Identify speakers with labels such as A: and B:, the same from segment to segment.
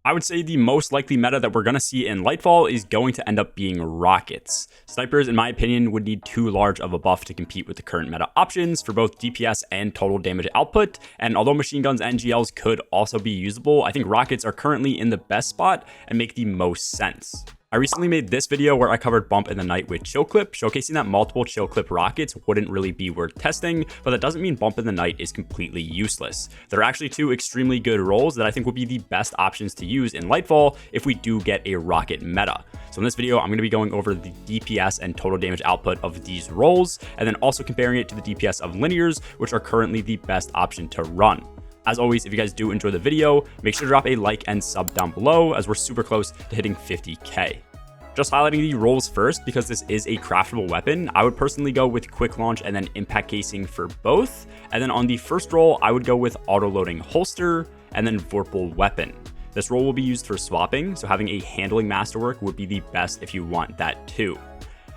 A: I would say the most likely meta that we're going to see in Lightfall is going to end up being rockets. Snipers, in my opinion, would need too large of a buff to compete with the current meta options for both DPS and total damage output, and although machine guns and GLs could also be usable, I think rockets are currently in the best spot and make the most sense. I recently made this video where I covered Bump in the Night with Chill Clip, showcasing that multiple Chill Clip rockets wouldn't really be worth testing, but that doesn't mean Bump in the Night is completely useless. There are actually two extremely good rolls that I think would be the best options to use in Lightfall if we do get a rocket meta. So in this video, I'm going to be going over the DPS and total damage output of these rolls, and then also comparing it to the DPS of linears, which are currently the best option to run. As always, if you guys do enjoy the video, make sure to drop a like and sub down below as we're super close to hitting 50k. Just highlighting the rolls first because this is a craftable weapon, I would personally go with quick launch and then impact casing for both. And then on the first roll, I would go with auto loading holster and then Vorpal weapon. This roll will be used for swapping, so having a handling masterwork would be the best if you want that too.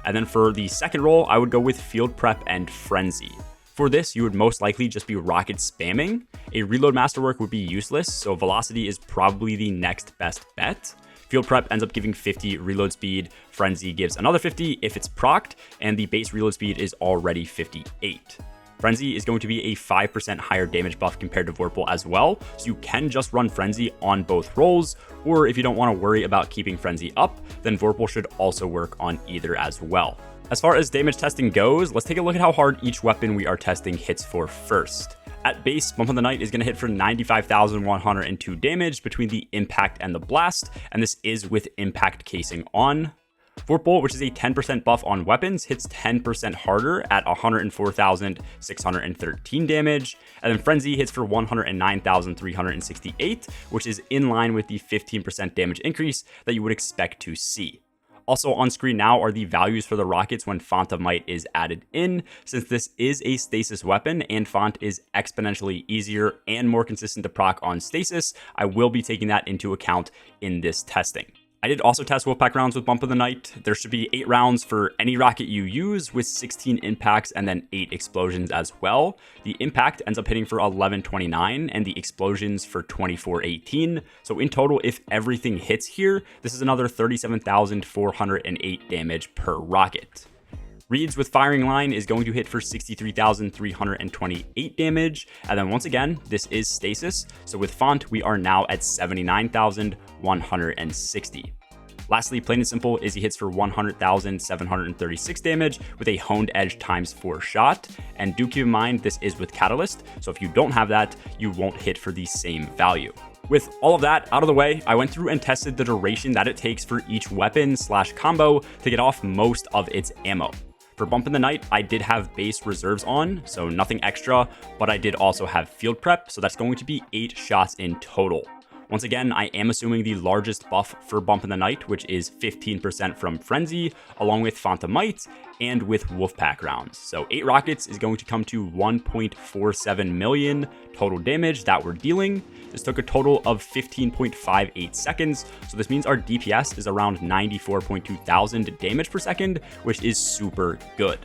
A: And then for the second roll, I would go with field prep and frenzy. For this, you would most likely just be rocket spamming. A reload masterwork would be useless, so velocity is probably the next best bet. Field prep ends up giving 50 reload speed, frenzy gives another 50 if it's procced, and the base reload speed is already 58. Frenzy is going to be a 5% higher damage buff compared to Vorpal as well, so you can just run Frenzy on both rolls, or if you don't want to worry about keeping Frenzy up, then Vorpal should also work on either as well. As far as damage testing goes, let's take a look at how hard each weapon we are testing hits for first. At base, Bump in the Night is going to hit for 95,102 damage between the impact and the blast, and this is with impact casing on. Vorpal, which is a 10% buff on weapons, hits 10% harder at 104,613 damage, and then Frenzy hits for 109,368, which is in line with the 15% damage increase that you would expect to see. Also on screen now are the values for the rockets when Font of Might is added in. Since this is a stasis weapon and Font is exponentially easier and more consistent to proc on stasis, I will be taking that into account in this testing. I did also test Wolfpack rounds with Bump of the Night. There should be 8 rounds for any rocket you use with 16 impacts and then 8 explosions as well. The impact ends up hitting for 1129 and the explosions for 2418. So in total, if everything hits here, this is another 37,408 damage per rocket. Reads with firing line is going to hit for 63,328 damage. And then once again, this is stasis. So with Font, we are now at 79,160. Lastly, plain and simple, Izzy hits for 100,736 damage with a honed edge times 4 shot. And do keep in mind, this is with Catalyst. So if you don't have that, you won't hit for the same value. With all of that out of the way, I went through and tested the duration that it takes for each weapon / combo to get off most of its ammo. For Bump in the Night, I did have base reserves on, so nothing extra, but I did also have field prep, so that's going to be 8 shots in total. Once again, I am assuming the largest buff for Bump in the Night, which is 15% from Frenzy, along with Font of Might, and with Wolfpack rounds. So 8 rockets is going to come to 1.47 million total damage that we're dealing. This took a total of 15.58 seconds, so this means our DPS is around 94.2 thousand damage per second, which is super good.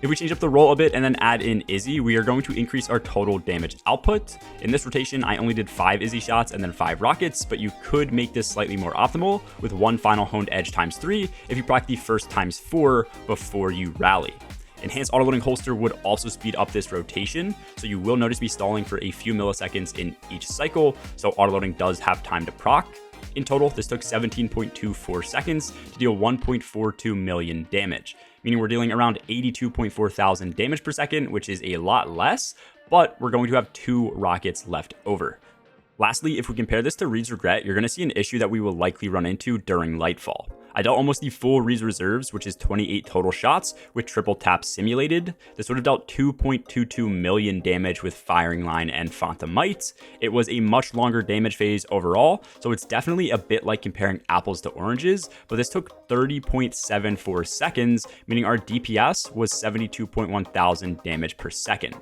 A: If we change up the roll a bit and then add in Izzy, we are going to increase our total damage output. In this rotation, I only did 5 Izzy shots and then 5 rockets, but you could make this slightly more optimal with 1 final honed edge times 3 if you proc the first times 4 before you rally. Enhanced autoloading holster would also speed up this rotation, so you will notice me stalling for a few milliseconds in each cycle, so autoloading does have time to proc. In total, this took 17.24 seconds to deal 1.42 million damage, meaning we're dealing around 82.4 thousand damage per second, which is a lot less, but we're going to have 2 rockets left over. Lastly, if we compare this to Reed's Regret, you're going to see an issue that we will likely run into during Lightfall. I dealt almost the full Reed's Reserves, which is 28 total shots with triple tap simulated. This would have dealt 2.22 million damage with firing line and Font of Might. It was a much longer damage phase overall, so it's definitely a bit like comparing apples to oranges, but this took 30.74 seconds, meaning our DPS was 72.1 thousand damage per second.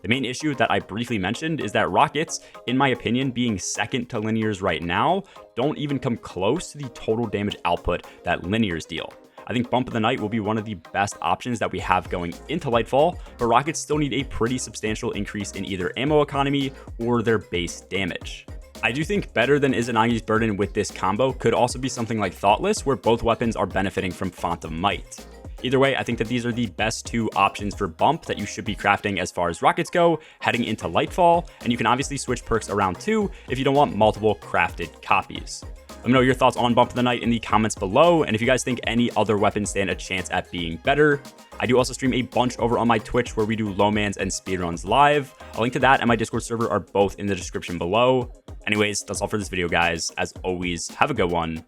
A: The main issue that I briefly mentioned is that rockets, in my opinion, being second to linears right now, don't even come close to the total damage output that linears deal. I think Bump of the Night will be one of the best options that we have going into Lightfall, but rockets still need a pretty substantial increase in either ammo economy or their base damage. I do think better than Izanagi's Burden with this combo could also be something like Thoughtless, where both weapons are benefiting from Font of Might. Either way, I think that these are the best two options for bump that you should be crafting as far as rockets go, heading into Lightfall, and you can obviously switch perks around too if you don't want multiple crafted copies. Let me know your thoughts on Bump of the Night in the comments below, and if you guys think any other weapons stand a chance at being better. I do also stream a bunch over on my Twitch where we do lowmans and speedruns live. A link to that and my Discord server are both in the description below. Anyways, that's all for this video, guys. As always, have a good one.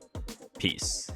A: Peace.